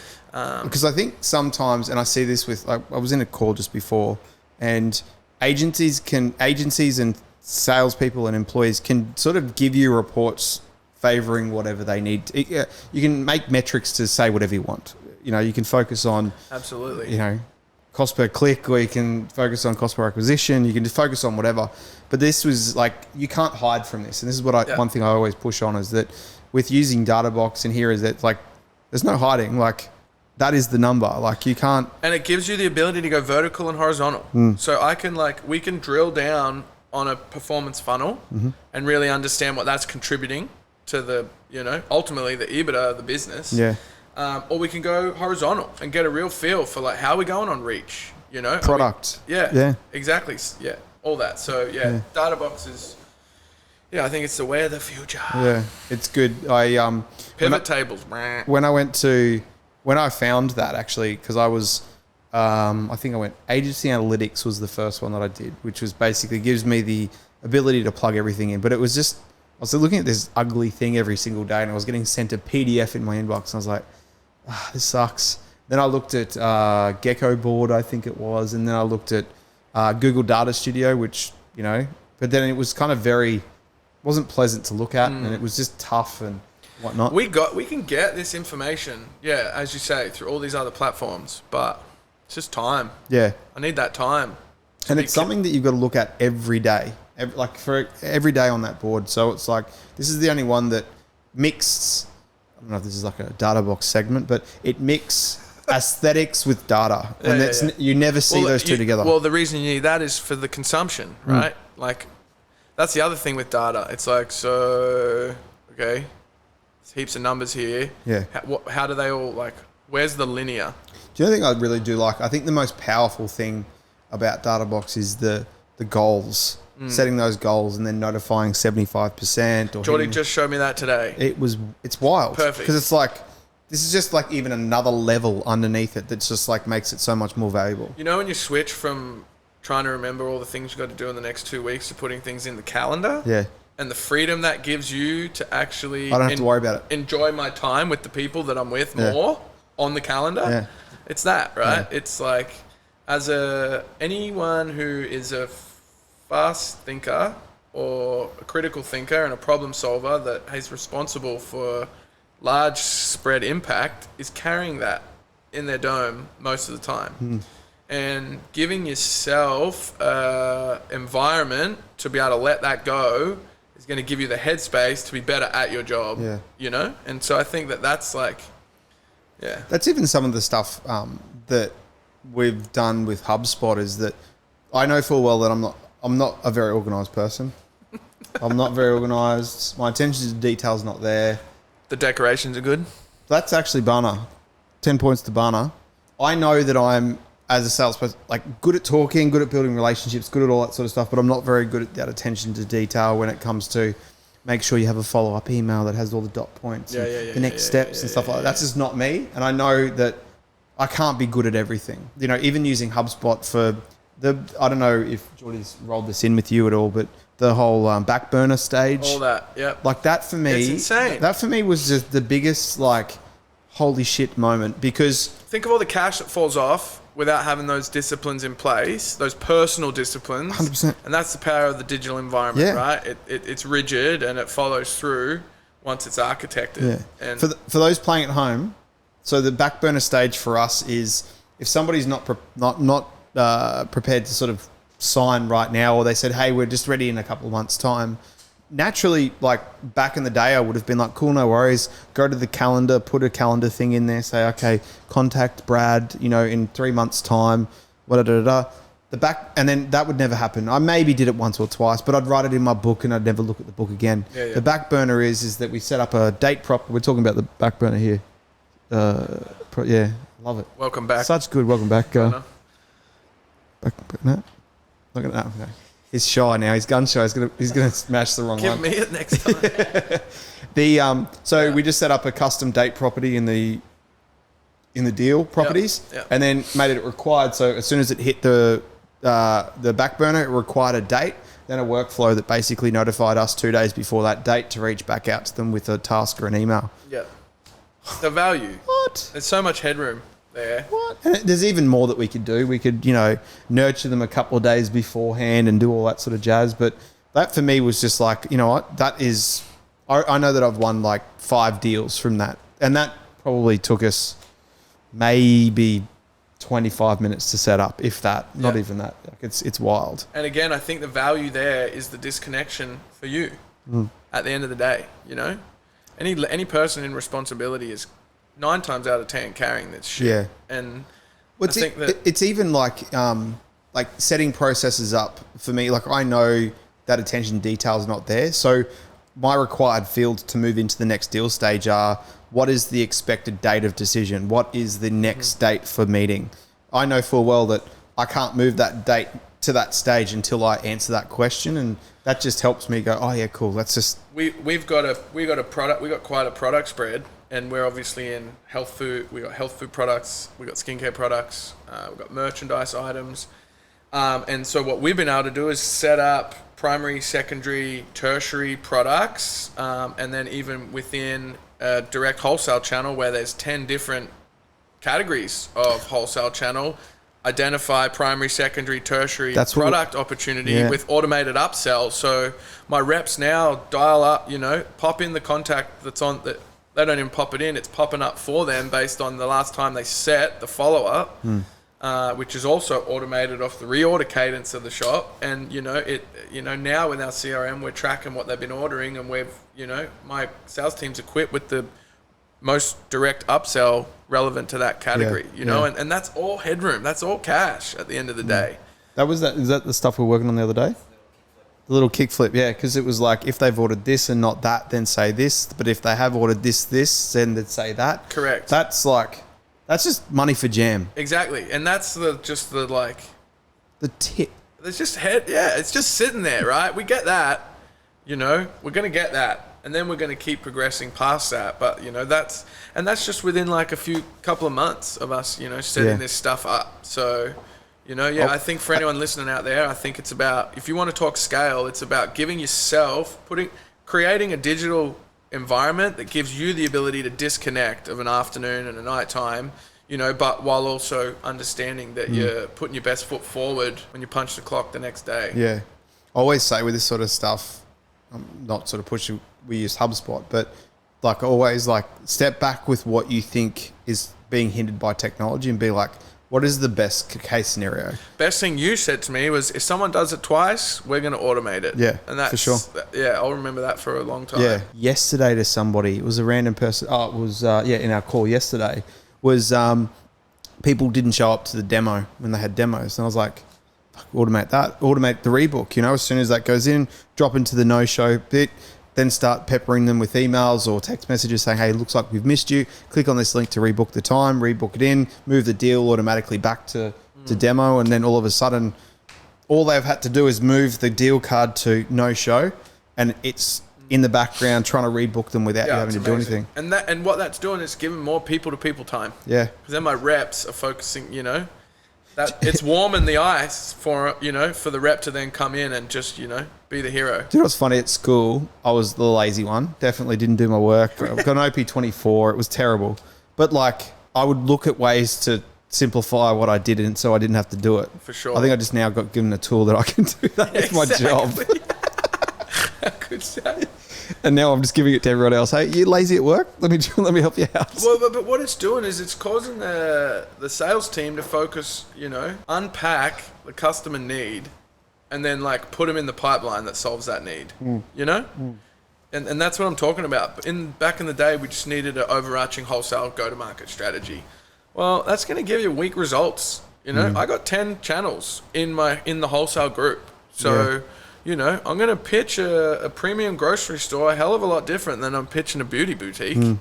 Because I think sometimes, and I see this with, I was in a call just before, and agencies and salespeople and employees can sort of give you reports favouring whatever they need. You can make metrics to say whatever you want. You can focus on Absolutely. Cost per click, or you can focus on cost per acquisition. You can just focus on whatever. But this was like, you can't hide from this. And this is what one thing I always push on is that with using Databox, and here is that like, there's no hiding. Like, that is the number. Like, you can't. And it gives you the ability to go vertical and horizontal. So we can drill down on a performance funnel and really understand what that's contributing to the, ultimately the EBITDA of the business. Yeah. Or we can go horizontal and get a real feel for like how we're going on reach, Product. Yeah. Exactly. Yeah. All that. So Databox is, I think it's the way of the future. Yeah. It's good. Pivot tables. When I found that, actually, because I was, I think I went agency analytics was the first one that I did, which was basically gives me the ability to plug everything in. But it was just, I was looking at this ugly thing every single day, and I was getting sent a PDF in my inbox, and I was like, this sucks. Then I looked at Gecko Board, I think it was, and then I looked at Google Data Studio, which, but then it was kind of very wasn't pleasant to look at, and it was just tough and whatnot. We can get this information, as you say, through all these other platforms, but it's just time. Yeah. I need that time. And it's something that you've got to look at every day, for every day on that board. So it's like, this is the only one that mixed, I don't know if this is like a data box segment, but it mixed aesthetics with data. And you never see those two together. Well, the reason you need that is for the consumption, right? Like, that's the other thing with data. It's like, so, okay, there's heaps of numbers here. Yeah. How do they all, like, where's the linear? Do you know the thing I really do like? I think the most powerful thing about Databox is the goals, setting those goals and then notifying 75%. Or Jordy just showed me that today. It's wild. Perfect. Because it's like, this is just like even another level underneath it that's just like makes it so much more valuable. You know when you switch from trying to remember all the things you got to do in the next 2 weeks to putting things in the calendar? Yeah. And the freedom that gives you to actually... I don't have to worry about it. Enjoy my time with the people that I'm with more on the calendar. Yeah. It's that, right? Yeah. It's like, anyone who is a fast thinker or a critical thinker and a problem solver that is responsible for large spread impact is carrying that in their dome most of the time. And giving yourself an environment to be able to let that go is going to give you the headspace to be better at your job, you know? And so I think that's like, That's even some of the stuff that we've done with HubSpot is that I know full well that I'm not a very organised person. I'm not very organised. My attention to detail is not there. The decorations are good. That's actually Banner. 10 points to Banner. I know that I'm, as a salesperson, like good at talking, good at building relationships, good at all that sort of stuff, but I'm not very good at that attention to detail when it comes to make sure you have a follow-up email that has all the dot points, the next steps and stuff like that. That's just not me. And I know that I can't be good at everything. You know, even using HubSpot for I don't know if Jordy's rolled this in with you at all, but the whole back burner stage. All that, yep. Like that for me. It's insane. That for me was just the biggest, like, holy shit moment because... Think of all the cash that falls off without having those disciplines in place, those personal disciplines. 100%. And that's the power of the digital environment, right? It's rigid and it follows through once it's architected. Yeah. And for those playing at home, so the back burner stage for us is if somebody's not prepared to sort of sign right now, or they said, hey, we're just ready in a couple of months' time, naturally, like back in the day, I would have been like, cool, no worries. Go to the calendar, put a calendar thing in there, say, okay, contact Brad, in 3 months' time, and then that would never happen. I maybe did it once or twice, but I'd write it in my book and I'd never look at the book again. The back burner is that we set up a date prop. We're talking about the back burner here. Love it. welcome back. Such good. Welcome back. Burner. No. Not gonna. No, okay. He's shy now. He's gun shy. He's gonna smash the wrong Give one. me it next time. We just set up a custom date property in the deal properties, and then made it required. So as soon as it hit the back burner, it required a date, then a workflow that basically notified us 2 days before that date to reach back out to them with a task or an email. Yeah. The value. What? There's so much headroom there. What? And there's even more that we could do. We could, nurture them a couple of days beforehand and do all that sort of jazz. But that for me was just like, you know what? That is, I know that I've won like 5 deals from that. And that probably took us maybe 25 minutes to set up, if that, not even that. Like it's wild. And again, I think the value there is the disconnection for you at the end of the day, Any person in responsibility is 9 times out of 10 carrying this shit. Yeah. And Well, I think that it's even like setting processes up for me. Like I know that attention to detail is not there. So my required fields to move into the next deal stage are what is the expected date of decision? What is the next date for meeting? I know full well that I can't move that date to that stage until I answer that question, and that just helps me go, oh yeah, cool. Let's just we've got quite a product spread, and we're obviously in health food. We got health food products, we got skincare products, we've got merchandise items, and so what we've been able to do is set up primary, secondary, tertiary products, and then even within a direct wholesale channel where there's 10 different categories of wholesale channel. identify primary, secondary, tertiary That's product opportunity with automated upsell. So my reps now dial up, pop in the contact that's on that. They don't even pop it in. It's popping up for them based on the last time they set the follow-up, which is also automated off the reorder cadence of the shop. And, now with our CRM, we're tracking what they've been ordering, and we've, my sales team's equipped with the most direct upsell relevant to that category, and that's all headroom. That's all cash at the end of the day. Is that the stuff we're working on the other day? The little kickflip, yeah, because it was like, if they've ordered this and not that, then say this. But if they have ordered this, then they'd say that. Correct. That's just money for jam. Exactly. And that's the tip. It's just it's just sitting there, right? We get that, we're going to get that. And then we're going to keep progressing past that. But, that's just within like couple of months of us, setting this stuff up. So, I think for anyone listening out there, I think it's about, if you want to talk scale, it's about giving yourself, creating a digital environment that gives you the ability to disconnect of an afternoon and a night time, but while also understanding that you're putting your best foot forward when you punch the clock the next day. Yeah. I always say with this sort of stuff, I'm not sort of pushing, we use HubSpot, but always step back with what you think is being hindered by technology and be like, what is the best case scenario? Best thing you said to me was, if someone does it twice, we're going to automate it. Yeah, and that's, for sure. Yeah, I'll remember that for a long time. Yeah. Yesterday to somebody, it was a random person. Oh, it was, in our call yesterday, was people didn't show up to the demo when they had demos. And I was like, automate that. Automate the rebook. As soon as that goes in, drop into the no-show bit, then start peppering them with emails or text messages saying, hey, looks like we've missed you. Click on this link to rebook the time, rebook it in, move the deal automatically back to demo. And then all of a sudden, all they've had to do is move the deal card to no show, and it's in the background trying to rebook them without you having to do anything. And what that's doing is giving more people-to-people time. Yeah. Because then my reps are focusing, that it's warm in the ice for the rep to then come in and just, be the hero. Do you know what's funny? At school, I was the lazy one. Definitely didn't do my work. I've got an OP24. It was terrible. But I would look at ways to simplify what I did, and so I didn't have to do it. For sure. I think I just now got given a tool that I can do that as my job. Good say. And now I'm just giving it to everyone else. Hey, you lazy at work? Let me help you out. Well, but what it's doing is it's causing the sales team to focus, unpack the customer need, and then put them in the pipeline that solves that need. And that's what I'm talking about. Back in the day, we just needed an overarching wholesale go-to-market strategy. Well, that's going to give you weak results. I got 10 channels in the wholesale group, so. I'm going to pitch a premium grocery store a hell of a lot different than I'm pitching a beauty boutique.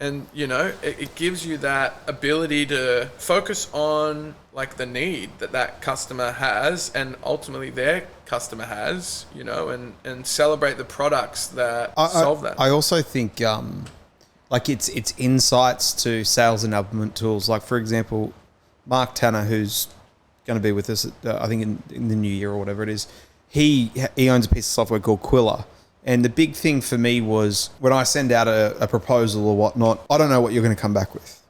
And, it gives you that ability to focus on the need that customer has, and ultimately their customer has, and celebrate the products that solve that. I also think it's insights to sales enablement tools. For example, Mark Tanner, who's going to be with us, I think in the new year or whatever it is, He owns a piece of software called Quilla. And the big thing for me was, when I send out a proposal or whatnot, I don't know what you're going to come back with.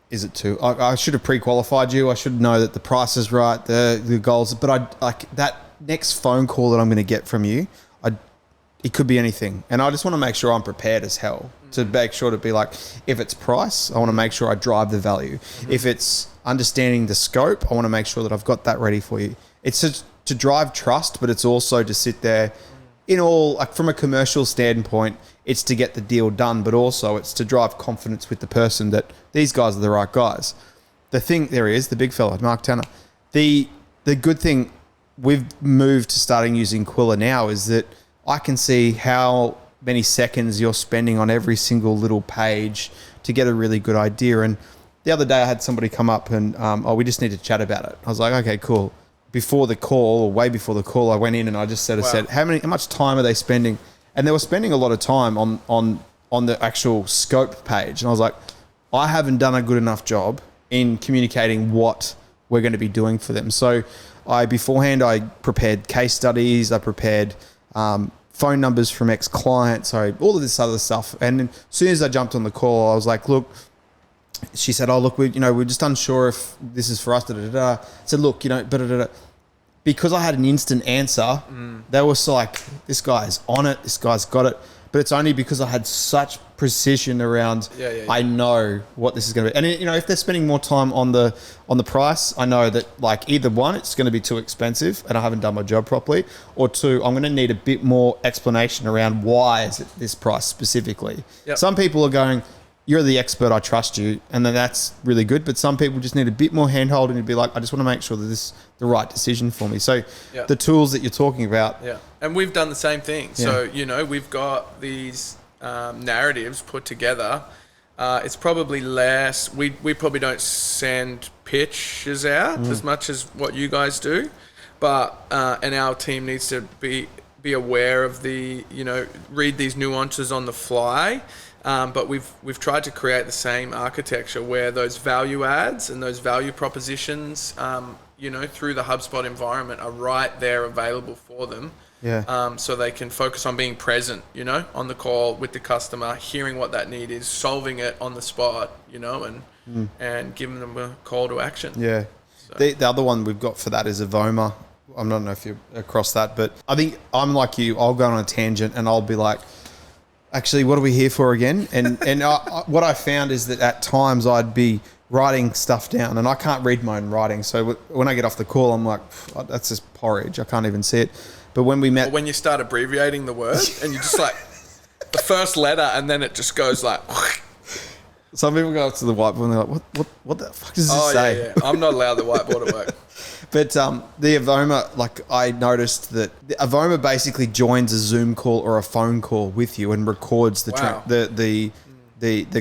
Is it too? I should have pre-qualified you. I should know that the price is right, the goals. But that next phone call that I'm going to get from you, it could be anything. And I just want to make sure I'm prepared as hell to make sure to be if it's price, I want to make sure I drive the value. If it's understanding the scope, I want to make sure that I've got that ready for you. It's just to drive trust, but it's also to sit there in all, from a commercial standpoint, it's to get the deal done, but also it's to drive confidence with the person that these guys are the right guys. The thing there is, the big fella, Mark Tanner, the good thing, we've moved to starting using Quilla now, is that I can see how many seconds you're spending on every single little page to get a really good idea. And the other day I had somebody come up and, we just need to chat about it. I was like, okay, cool. Before the call, or way before the call, I went in and I just said, how much time are they spending? And they were spending a lot of time on the actual scope page. And I was like, I haven't done a good enough job in communicating what we're going to be doing for them. So beforehand, I prepared case studies. I prepared phone numbers from ex-clients. So all of this other stuff. And then as soon as I jumped on the call, I was like, look, she said, "Oh, look, we're just unsure if this is for us." I said, "Look, because I had an instant answer, they were so like, this guy's on it, this guy's got it. But it's only because I had such precision around, I know what this is going to be. And, if they're spending more time on the price, I know that, like, either one, it's going to be too expensive and I haven't done my job properly, or two, I'm going to need a bit more explanation around why is it this price specifically. Yep. Some people are going, you're the expert, I trust you, and then that's really good. But some people just need a bit more handholding to be like, I just want to make sure that this is the right decision for me. So the tools that you're talking about. Yeah, and we've done the same thing. So, we've got these narratives put together. It's probably less, we probably don't send pitches out as much as what you guys do. But, and our team needs to be aware of read these nuances on the fly. But we've tried to create the same architecture where those value adds and those value propositions, through the HubSpot environment are right there available for them. Yeah. So they can focus on being present, on the call with the customer, hearing what that need is, solving it on the spot, and giving them a call to action. Yeah. So. The other one we've got for that is Avoma. I don't know if you're across that, but I think I'm like you. I'll go on a tangent and I'll be like, actually, what are we here for again? And what I found is that at times I'd be writing stuff down and I can't read my own writing. So when I get off the call, I'm like, that's just porridge. I can't even see it. But when we met... Or when you start abbreviating the word and you just like, the first letter and then it just goes like... Some people go up to the whiteboard and they're like, what the fuck does this say? Yeah. I'm not allowed the whiteboard at work. But the Avoma, like I noticed that the Avoma basically joins a Zoom call or a phone call with you and records the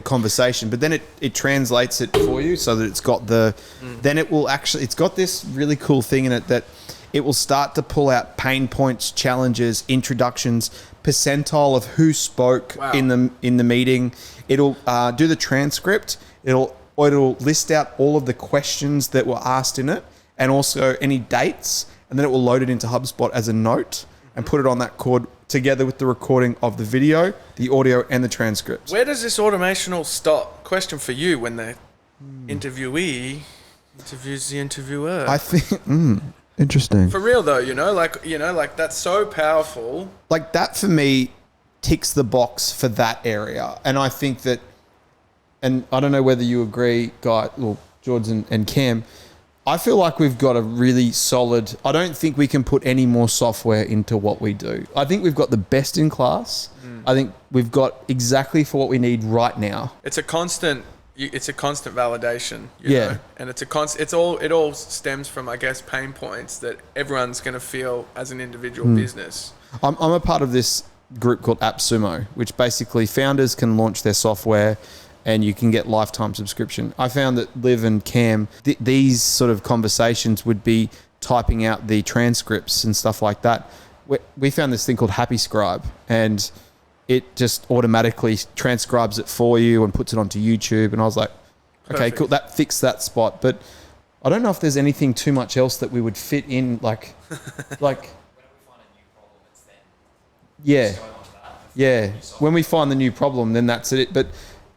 conversation. But then it translates it for you so that it's got then it will actually, it's got this really cool thing in it that it will start to pull out pain points, challenges, introductions, percentile of who spoke in the meeting. It'll do the transcript. It'll list out all of the questions that were asked in it, and also any dates, and then it will load it into HubSpot as a note and put it on that cord together with the recording of the video, the audio, and the transcript. Where does this automation all stop? Question for you: when the interviewee interviews the interviewer, I think interesting. For real though, like that's so powerful. Like that for me ticks the box for that area, and I think that, and I don't know whether you agree, George and Cam. I feel like we've got a really solid... I don't think we can put any more software into what we do. I think we've got the best in class. I think we've got exactly for what we need right now. It's a constant validation, you know? And it all stems from, I guess, pain points that everyone's going to feel as an individual business. I'm a part of this group called AppSumo, which basically founders can launch their software and you can get lifetime subscription. I found that Liv and Cam, these sort of conversations would be typing out the transcripts and stuff like that. We found this thing called Happy Scribe, and it just automatically transcribes it for you and puts it onto YouTube. And I was like, okay, cool, that fixed that spot. But I don't know if there's anything too much else that we would fit in, like. When we find a new problem, it's then when we find the new problem, then that's it.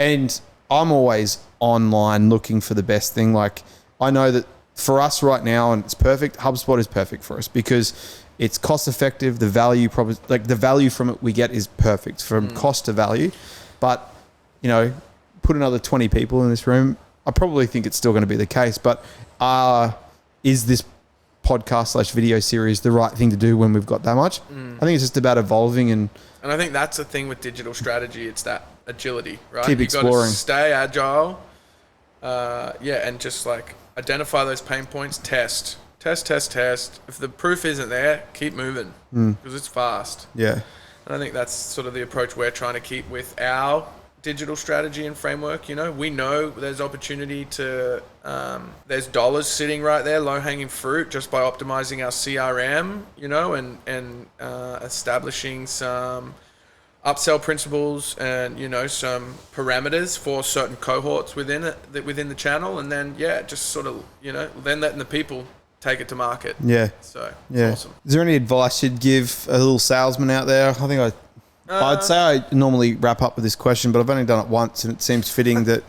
And I'm always online looking for the best thing. Like I know that for us right now, and it's perfect, HubSpot is perfect for us because it's cost effective. The value the value from it we get is perfect from cost to value. But, put another 20 people in this room, I probably think it's still going to be the case. But is this podcast / video series the right thing to do when we've got that much? I think it's just about evolving and I think that's the thing with digital strategy. It's that agility, right? Keep exploring. Got to stay agile, and just like identify those pain points. Test. If the proof isn't there, keep moving because it's fast. Yeah, and I think that's sort of the approach we're trying to keep with our digital strategy and framework. We know there's opportunity to, there's dollars sitting right there, low-hanging fruit, just by optimizing our CRM, and establishing some upsell principles and, some parameters for certain cohorts within the channel. And then, just sort of, then letting the people take it to market. Yeah. So, yeah. Awesome. Is there any advice you'd give a little salesman out there? I'd say I normally wrap up with this question, but I've only done it once and it seems fitting that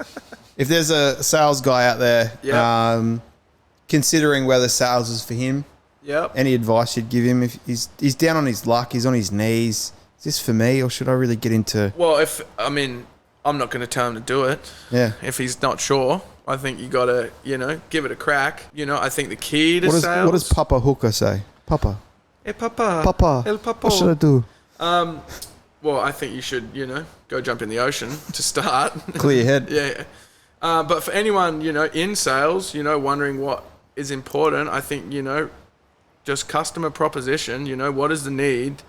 if there's a sales guy out there Yeah. considering whether sales is for him, Yep. any advice you'd give him? If he's down on his luck, he's on his knees. Is this for me, or should I really get into? Well, I'm not going to tell him to do it. Yeah. If he's not sure, I think you got to, give it a crack. I think the key to sales. What does Papa Hooker say? Papa. Hey, Papa. Papa. El Papo. What should I do? Well, I think you should, go jump in the ocean to start. Clear your head. Yeah. But for anyone, in sales, wondering what is important, I think, just customer proposition, what is the need?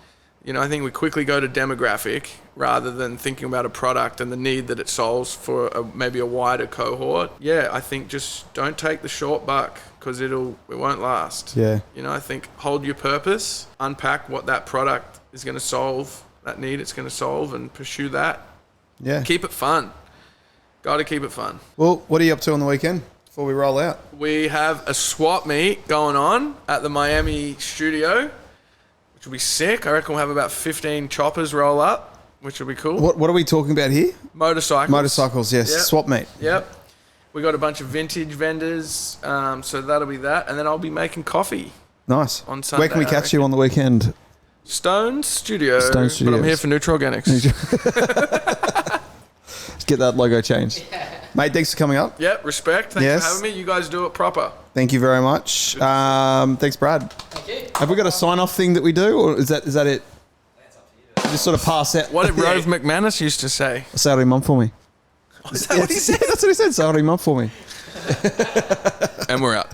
I think we quickly go to demographic rather than thinking about a product and the need that it solves for maybe a wider cohort. Yeah, I think just don't take the short buck because it won't last. Yeah. I think hold your purpose, unpack what that product is going to solve, that need it's going to solve, and pursue that. Yeah. Keep it fun. Got to keep it fun. Well, what are you up to on the weekend before we roll out? We have a swap meet going on at the Miami studio, which will be sick. I reckon we'll have about 15 choppers roll up, which will be cool. What are we talking about here? Motorcycles. Yes. Yep. Swap meet. Yep. We got a bunch of vintage vendors, so that'll be that. And then I'll be making coffee. Nice. On Sunday. Where can we catch you on the weekend? Stone Studio. Stone Studios. But I'm here for Nutra Organics. Let's get that logo changed. Mate, thanks for coming up. Yep, respect. Thanks for having me. You guys do it proper. Thank you very much. Thanks, Brad. Thank you. Have we got a sign-off thing that we do, or is that it? That's up to you. Just sort of pass out. What did Rove McManus used to say? Saturday mum for me. Is that what he said? That's what he said. Saturday mum for me. And we're out.